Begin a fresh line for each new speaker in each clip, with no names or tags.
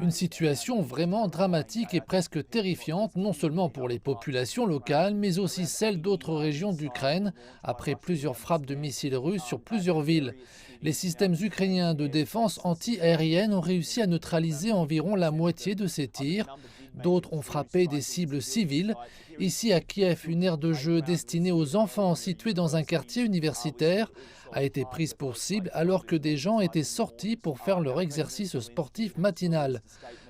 Une situation vraiment dramatique et presque terrifiante, non seulement pour les populations locales, mais aussi celles d'autres régions d'Ukraine, après plusieurs frappes de missiles russes sur plusieurs villes. Les systèmes ukrainiens de défense anti-aérienne ont réussi à neutraliser environ la moitié de ces tirs. D'autres ont frappé des cibles civiles. Ici à Kiev, une aire de jeu destinée aux enfants située dans un quartier universitaire a été prise pour cible alors que des gens étaient sortis pour faire leur exercice sportif matinal.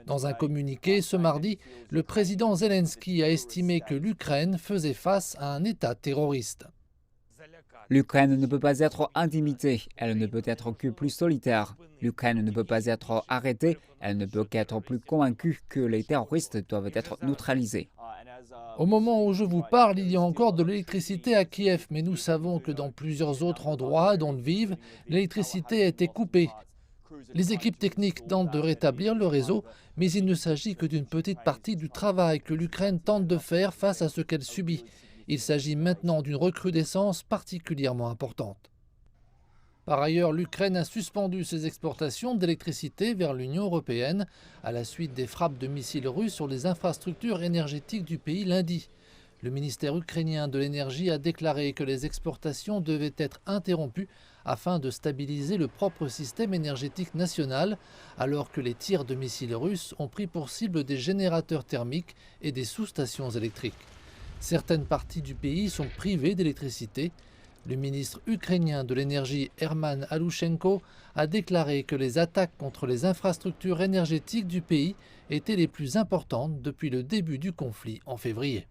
Dans un communiqué ce mardi, le président Zelensky a estimé que l'Ukraine faisait face à un État terroriste.
L'Ukraine ne peut pas être intimidée, elle ne peut être que plus solitaire. L'Ukraine ne peut pas être arrêtée, elle ne peut qu'être plus convaincue que les terroristes doivent être neutralisés.
Au moment où je vous parle, il y a encore de l'électricité à Kiev, mais nous savons que dans plusieurs autres endroits dont Lviv, l'électricité a été coupée. Les équipes techniques tentent de rétablir le réseau, mais il ne s'agit que d'une petite partie du travail que l'Ukraine tente de faire face à ce qu'elle subit. Il s'agit maintenant d'une recrudescence particulièrement importante. Par ailleurs, l'Ukraine a suspendu ses exportations d'électricité vers l'Union européenne à la suite des frappes de missiles russes sur les infrastructures énergétiques du pays lundi. Le ministère ukrainien de l'énergie a déclaré que les exportations devaient être interrompues afin de stabiliser le propre système énergétique national, alors que les tirs de missiles russes ont pris pour cible des générateurs thermiques et des sous-stations électriques. Certaines parties du pays sont privées d'électricité. Le ministre ukrainien de l'énergie Herman Alushenko a déclaré que les attaques contre les infrastructures énergétiques du pays étaient les plus importantes depuis le début du conflit en février.